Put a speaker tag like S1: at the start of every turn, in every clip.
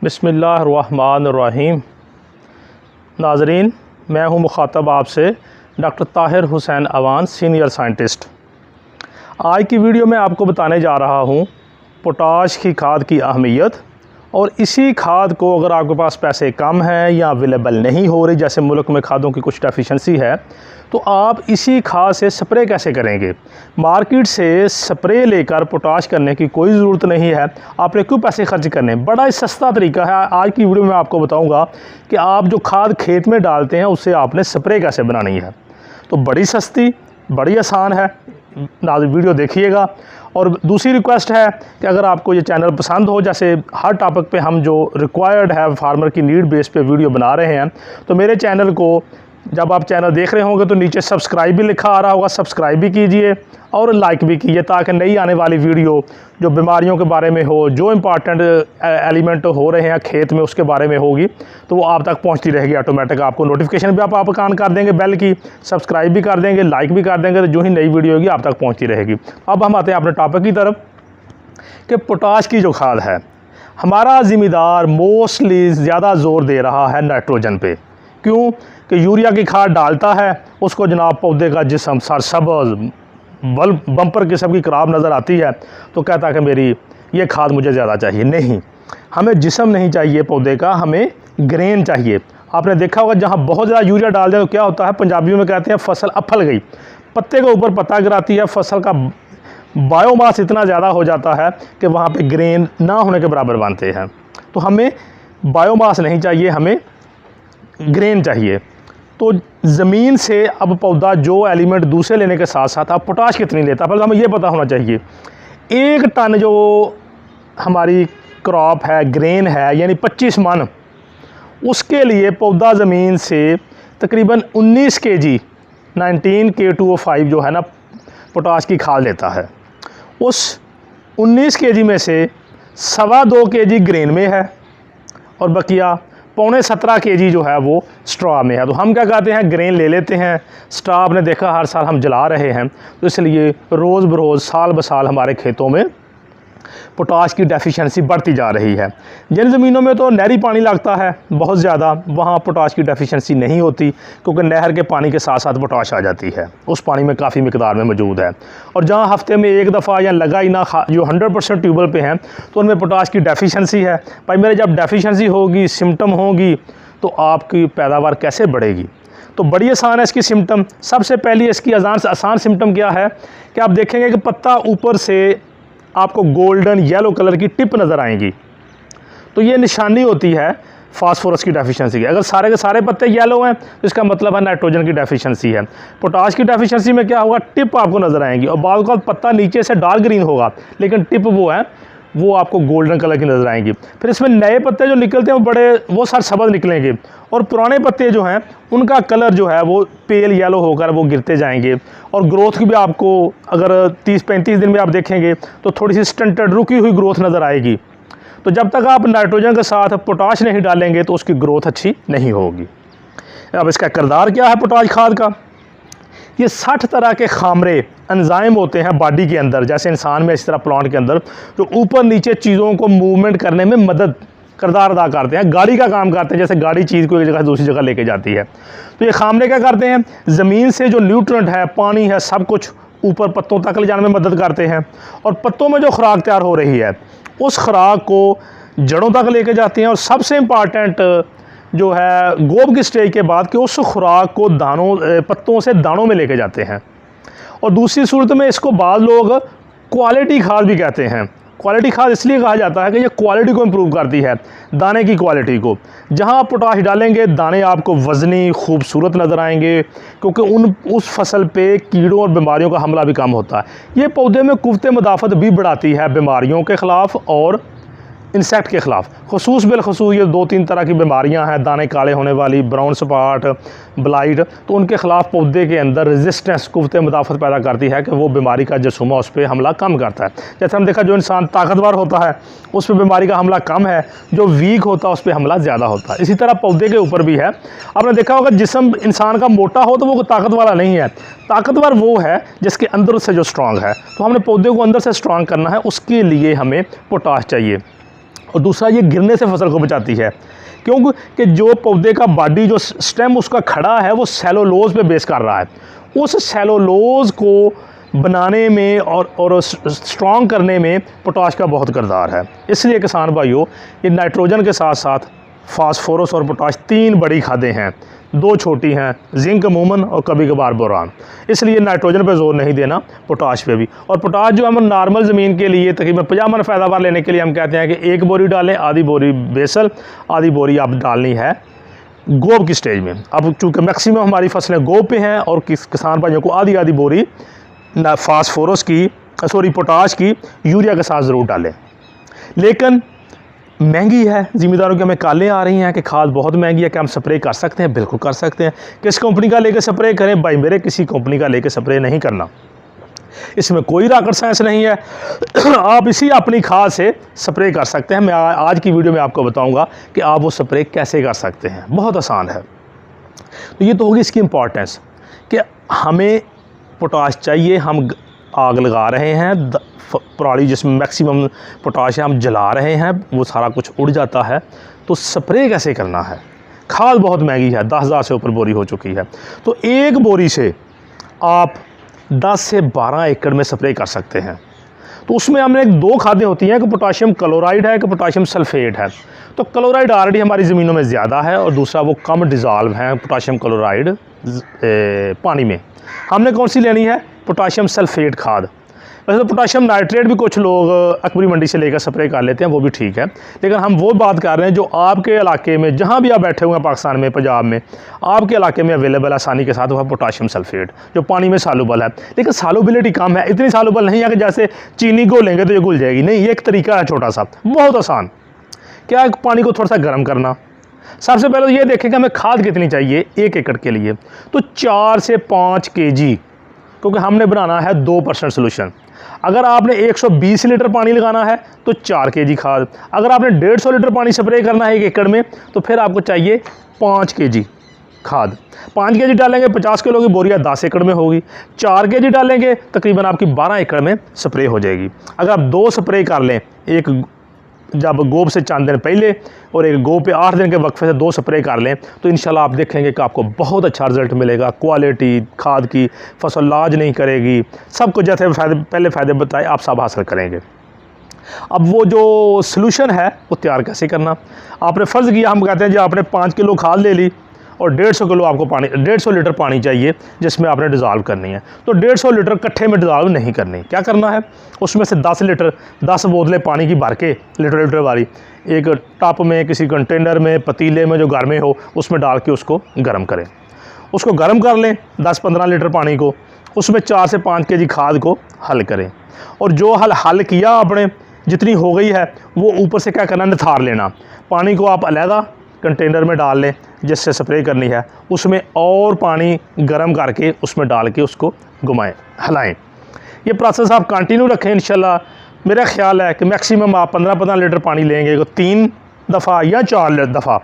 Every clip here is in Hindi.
S1: बिस्मिल्लाहिर्रहमानिर्रहीम। नाज़रीन, मैं हूं मुखातब आपसे doctor Tahir Hussain Awan, senior scientist. आज की वीडियो में आपको बताने जा रहा हूं पोटाश की खाद की अहमियत, और इसी खाद को अगर आपके पास पैसे कम हैं या अवेलेबल नहीं हो रही, जैसे मुल्क में खादों की कुछ डेफिशिएंसी है, तो आप इसी खाद से स्प्रे कैसे करेंगे। मार्केट से स्प्रे लेकर पोटाश करने की कोई ज़रूरत नहीं है, आपने क्यों पैसे खर्च करने। बड़ा ही सस्ता तरीका है। आज की वीडियो में आपको बताऊंगा कि आप जो खाद खेत में डालते हैं उससे आपने स्प्रे कैसे बनानी है। तो बड़ी सस्ती, बड़ी आसान है, वीडियो देखिएगा। और दूसरी रिक्वेस्ट है कि अगर आपको ये चैनल पसंद हो, जैसे हर टॉपिक पे हम जो रिक्वायर्ड है फार्मर की नीड बेस पे वीडियो बना रहे हैं, तो मेरे चैनल को जब आप चैनल देख रहे होंगे तो नीचे सब्सक्राइब भी लिखा आ रहा होगा, सब्सक्राइब भी कीजिए और लाइक भी कीजिए, ताकि नई आने वाली वीडियो जो बीमारियों के बारे में हो, जो इम्पॉर्टेंट एलिमेंट हो रहे हैं खेत में उसके बारे में होगी, तो वो आप तक पहुंचती रहेगी ऑटोमेटिक। आपको नोटिफिकेशन भी आप ऑन कर देंगे बेल की, सब्सक्राइब भी कर देंगे, लाइक भी कर देंगे, तो जो ही नई वीडियो होगी आप तक पहुँचती रहेगी। अब हम आते हैं अपने टॉपिक की तरफ कि पोटाश की जो खाद है, हमारा ज़िम्मेदार मोस्टली ज़्यादा ज़ोर दे रहा है नाइट्रोजन पे। क्यों कि यूरिया की खाद डालता है, उसको जनाब पौधे का जिस्म सरसब्ज़ बम्पर किस्म की खराब नज़र आती है, तो कहता है कि मेरी ये खाद मुझे ज़्यादा चाहिए। नहीं, हमें जिस्म नहीं चाहिए पौधे का, हमें ग्रेन चाहिए। आपने देखा होगा जहाँ बहुत ज़्यादा यूरिया डाल दें तो क्या होता है, पंजाबियों में कहते हैं फसल अफल गई, पत्ते के ऊपर पत्ता गिराती है, फसल का बायोमास इतना ज़्यादा हो जाता है कि वहाँ पे ग्रेन ना होने के बराबर बनते हैं। तो हमें बायोमास नहीं चाहिए, हमें ग्रेन चाहिए। तो ज़मीन से अब पौधा जो एलिमेंट दूसरे लेने के साथ साथ आप पोटाश कितनी लेता है, पहले हमें ये पता होना चाहिए। 1 टन जो हमारी क्रॉप है, ग्रेन है, यानी 25 मन, उसके लिए पौधा ज़मीन से तकरीबन 19 kg 19 K2O5 जो है ना पोटाश की खाद लेता है। उस 19 kg में से 2.25 kg ग्रेन में है और बकिया 17.25 kg जो है वो स्ट्रॉ में है। तो हम क्या कहते हैं, ग्रेन ले लेते हैं, स्ट्रॉ आपने देखा हर साल हम जला रहे हैं, तो इसलिए रोज़ बरोज़ साल ब साल हमारे खेतों में पोटाश की डेफिशिएंसी बढ़ती जा रही है। जिन ज़मीनों में तो नहरी पानी लगता है बहुत ज़्यादा, वहाँ पोटाश की डेफिशिएंसी नहीं होती, क्योंकि नहर के पानी के साथ साथ पोटाश आ जाती है, उस पानी में काफ़ी मिकदार में मौजूद है। और जहाँ हफ्ते में 1 दफ़ा या लगा ही ना जो 100% ट्यूबवेल पे हैं, तो उनमें पोटाश की डेफिशिएंसी है। भाई मेरे जब डेफिशिएंसी होगी, सिम्टम होगी, तो आपकी पैदावार कैसे बढ़ेगी। तो बड़ी आसान है इसकी सिम्टम। सबसे पहली इसकी आसान सिम्टम क्या है कि आप देखेंगे कि पत्ता ऊपर से आपको गोल्डन येलो कलर की टिप नज़र आएंगी, तो ये निशानी होती है फास्फोरस की डेफिशिएंसी की। अगर सारे के सारे पत्ते येलो हैं तो इसका मतलब है नाइट्रोजन की डेफिशिएंसी है। पोटाश की डेफिशिएंसी में क्या होगा, टिप आपको नज़र आएंगी, और बाद का पत्ता नीचे से डार्क ग्रीन होगा, लेकिन टिप वो आपको गोल्डन कलर की नज़र आएंगी। फिर इसमें नए पत्ते जो निकलते हैं वो सरसब्ज़ निकलेंगे, और पुराने पत्ते जो हैं उनका कलर जो है वो पेल येलो होकर वो गिरते जाएंगे। और ग्रोथ की भी आपको अगर 30-35 दिन में आप देखेंगे तो थोड़ी सी स्टंटेड रुकी हुई ग्रोथ नज़र आएगी। तो जब तक आप नाइट्रोजन के साथ पोटाश नहीं डालेंगे तो उसकी ग्रोथ अच्छी नहीं होगी। अब इसका किरदार क्या है पोटाश खाद का, ये 60 तरह के खामरे एंजाइम होते हैं बॉडी के अंदर, जैसे इंसान में इस तरह प्लांट के अंदर, जो ऊपर नीचे चीज़ों को मूवमेंट करने में मदद किरदार अदा करते हैं, गाड़ी का काम करते हैं, जैसे गाड़ी चीज़ को एक जगह से दूसरी जगह लेके जाती है। तो ये खामरे क्या करते हैं, ज़मीन से जो न्यूट्रिएंट है, पानी है, सब कुछ ऊपर पत्तों तक ले जाने में मदद करते हैं, और पत्तों में जो खुराक तैयार हो रही है उस खुराक को जड़ों तक लेके जाते हैं। और सबसे इम्पॉर्टेंट जो है गोब की स्टेज के बाद कि उस खुराक को पत्तों से दानों में लेके जाते हैं। और दूसरी सूरत में इसको बाद लोग क्वालिटी खाद भी कहते हैं। क्वालिटी खाद इसलिए कहा जाता है कि ये क्वालिटी को इम्प्रूव करती है, दाने की क्वालिटी को। जहाँ आप पोटाश डालेंगे दाने आपको वज़नी खूबसूरत नज़र आएंगे, क्योंकि उस फसल पे कीड़ों और बीमारियों का हमला भी कम होता है। ये पौधे में कुव्वत मुदाफ़त भी बढ़ाती है बीमारियों के ख़िलाफ़ और इंसेक्ट के ख़िलाफ़। खसूस बिलखसूस ये 2-3 तरह की बीमारियां हैं, दाने काले होने वाली, ब्राउन स्पॉट, ब्लाइट, तो उनके ख़िलाफ़ पौधे के अंदर रेजिस्टेंस कुव्वत मुदाफ़त पैदा करती है कि वो बीमारी का जसूमा उस पर हमला कम करता है। जैसे हम देखा, जो इंसान ताकतवर होता है उस पर बीमारी का हमला कम है, जो वीक होता है उस पर हमला ज़्यादा होता है। इसी तरह पौधे के ऊपर भी है। आपने देखा होगा जिस्म इंसान का मोटा हो तो वो ताकत वाला नहीं है, ताकतवर वो है जिसके अंदर से जो स्ट्रॉन्ग है। तो हमने पौधे को अंदर से स्ट्रॉन्ग करना है, उसके लिए हमें पोटाश चाहिए। और दूसरा ये गिरने से फसल को बचाती है, क्योंकि जो पौधे का बॉडी जो स्टेम उसका खड़ा है वो सेलुलोज पे बेस कर रहा है। उस सेलुलोज को बनाने में और स्ट्रॉन्ग करने में पोटाश का बहुत किरदार है। इसलिए किसान भाइयों, ये नाइट्रोजन के साथ साथ फास्फोरस और पोटाश 3 बड़ी खादें हैं, 2 छोटी हैं, जिंक अमूमन और कभी कभार बोरान। इसलिए नाइट्रोजन पे जोर नहीं देना, पोटाश पे भी। और पोटाश जो हम नॉर्मल ज़मीन के लिए तकरीबन 50 मन पैदावार लेने के लिए हम कहते हैं कि 1 बोरी डालें, आधी बोरी बेसल, आधी बोरी आप डालनी है गोब की स्टेज में। अब चूँकि मैक्सिमम हमारी फसलें गोब पे हैं और किसान भाइयों को आधी आधी बोरी फास्फोरस की पोटाश की यूरिया के साथ ज़रूर डालें। लेकिन महंगी है, ज़िम्मेदारों की हमें कॉलें आ रही हैं कि खाद बहुत महंगी है, कि हम स्प्रे कर सकते हैं? बिल्कुल कर सकते हैं। किस कंपनी का लेकर स्प्रे करें? भाई मेरे किसी कंपनी का लेकर स्प्रे नहीं करना, इसमें कोई रॉकेट साइंस नहीं है। आप इसी अपनी खाद से स्प्रे कर सकते हैं। मैं आज की वीडियो में आपको बताऊंगा कि आप वो स्प्रे कैसे कर सकते हैं, बहुत आसान है। तो ये तो होगी इसकी इम्पॉर्टेंस कि हमें पोटाश चाहिए, हम आग लगा रहे हैं, पराली जिसमें मैक्सिमम पोटाश है हम जला रहे हैं, वो सारा कुछ उड़ जाता है। तो स्प्रे कैसे करना है? खाद बहुत महंगी है, 10,000 से ऊपर बोरी हो चुकी है। तो 1 बोरी से आप 10 से 12 एकड़ में स्प्रे कर सकते हैं। तो उसमें हमने 2 खादें होती हैं कि पोटाशियम क्लोराइड है कि पोटाशियम सल्फेट है। तो क्लोराइड ऑलरेडी हमारी ज़मीनों में ज़्यादा है और दूसरा वो कम डिज़ॉल्व है पोटाशियम क्लोराइड पानी में। हमने कौन सी लेनी है? पोटाशियम सल्फेट खाद। वैसे तो पोटाशियम नाइट्रेट भी कुछ लोग अकबरी मंडी से लेकर स्प्रे कर लेते हैं, वो भी ठीक है। लेकिन हम वो बात कर रहे हैं जो आपके इलाके में, जहाँ भी आप बैठे हुए हैं पाकिस्तान में, पंजाब में, आपके इलाके में अवेलेबल आसानी के साथ, वह पोटाशियम सल्फेट जो पानी में सालुबल है। लेकिन सालुबिलिटी कम है, इतनी सालुबल नहीं है कि जैसे चीनी घोलेंगे तो ये घुल जाएगी। नहीं, ये एक तरीका है छोटा सा, बहुत आसान। क्या पानी को थोड़ा सा गर्म करना। सबसे पहले तो ये देखें कि हमें खाद कितनी चाहिए 1 एकड़ के लिए। तो 4 से 5 kg, क्योंकि हमने बनाना है 2% सोल्यूशन। अगर आपने 120 लीटर पानी लगाना है तो 4 kg खाद। अगर आपने 150 लीटर पानी स्प्रे करना है 1 एकड़ में तो फिर आपको चाहिए 5 kg खाद। 5 kg डालेंगे 50 किलो की बोरिया 10 एकड़ में होगी। 4 kg डालेंगे तकरीबन आपकी 12 एकड़ में स्प्रे हो जाएगी। अगर आप 2 स्प्रे कर लें, एक जब गोब से 4 दिन पहले और एक गोब पे 8 दिन के वक्फे से 2 स्प्रे कर लें, तो इंशाल्लाह आप देखेंगे कि आपको बहुत अच्छा रिजल्ट मिलेगा। क्वालिटी खाद की, फसल लाज नहीं करेगी, सब कुछ जैसे पहले फ़ायदे बताए आप सब हासिल करेंगे। अब वो जो सलूशन है वो तैयार कैसे करना? आपने फ़र्ज़ किया, हम कहते हैं जी आपने 5 किलो खाद ले ली और 150 किलो आपको पानी, 150 लीटर पानी चाहिए जिसमें आपने डिज़ॉल्व करनी है। तो 150 लीटर इकट्ठे में डिज़ॉल्व नहीं करनी। क्या करना है? उसमें से 10 लीटर 10 बोतलें पानी की भर के लीटर वाली एक टप में, किसी कंटेनर में, पतीले में जो घर में हो, उसमें डाल के उसको गर्म करें। उसको गर्म कर लें 10-15 लीटर पानी को, उसमें 4 से 5 kg खाद को हल करें। और जो हल किया आपने, जितनी हो गई है वो ऊपर से क्या करना, निथार लेना। पानी को आप अलहदा कंटेनर में डाल लें जिससे स्प्रे करनी है, उसमें और पानी गर्म करके उसमें डाल के उसको घुमाएं, हिलाएं। ये प्रोसेस आप कंटिन्यू रखें इंशाल्लाह। मेरा ख्याल है कि मैक्सिमम आप 15-15 लीटर पानी लेंगे तो 3 दफ़ा या 4 दफ़ा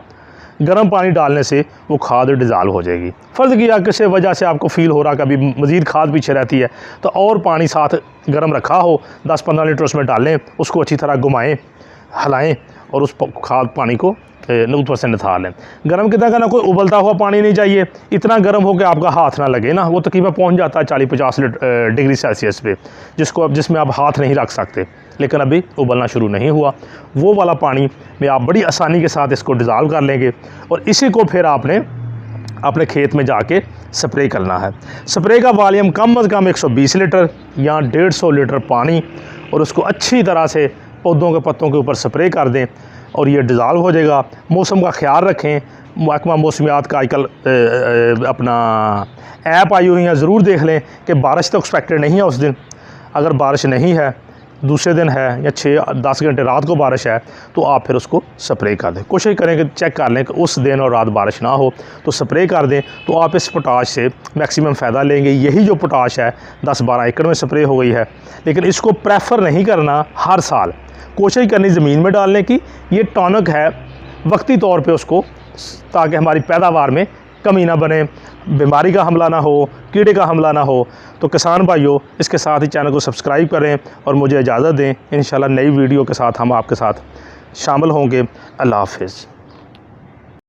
S1: गर्म पानी डालने से वो खाद डिज़ॉल्व हो जाएगी। फ़र्ज़ किया किसी वजह से आपको फ़ील हो रहा कि अभी मज़ीद खाद पीछे रहती है, तो और पानी साथ गर्म रखा हो 10-15 लीटर उसमें डालें, उसको अच्छी तरह घुमाएं, हिलाएं और उस खाद पानी को ऊपर से निथार लें। गर्म कितना करना, कोई उबलता हुआ पानी नहीं चाहिए, इतना गर्म हो कि आपका हाथ ना लगे ना। वो तकरीबन पहुंच जाता है 40-50 डिग्री सेल्सियस पे, जिसमें आप हाथ नहीं रख सकते। लेकिन अभी उबलना शुरू नहीं हुआ, वो वाला पानी में आप बड़ी आसानी के साथ इसको डिज़ॉल्व कर लेंगे और इसी को फिर आपने अपने खेत में जाके स्प्रे करना है। स्प्रे का वॉल्यूम कम अज़ कम 120 लीटर या 150 लीटर पानी, और उसको अच्छी तरह से पौधों के पत्तों के ऊपर स्प्रे कर दें और ये डिज़ॉल्व हो जाएगा। मौसम का ख्याल रखें। महकमा मौसमियात का आजकल अपना ऐप आई हुई है, ज़रूर देख लें कि बारिश तो एक्सपेक्टेड नहीं है उस दिन। अगर बारिश नहीं है, दूसरे दिन है या 6-10 घंटे रात को बारिश है, तो आप फिर उसको स्प्रे कर दें। कोशिश करें कि चेक कर लें कि उस दिन और रात बारिश ना हो, तो स्प्रे कर दें। तो आप इस पोटाश से मैक्सिमम फ़ायदा लेंगे। यही जो पोटाश है 10-12 एकड़ में स्प्रे हो गई है, लेकिन इसको प्रेफर नहीं करना हर साल। कोशिश करनी ज़मीन में डालने की। ये टॉनिक है वक्ती तौर पे उसको, ताकि हमारी पैदावार में कमी ना बने, बीमारी का हमला ना हो, कीड़े का हमला ना हो। तो किसान भाइयों, इसके साथ ही चैनल को सब्सक्राइब करें और मुझे इजाज़त दें। इंशाल्लाह नई वीडियो के साथ हम आपके साथ शामिल होंगे। अल्लाह हाफ़िज़।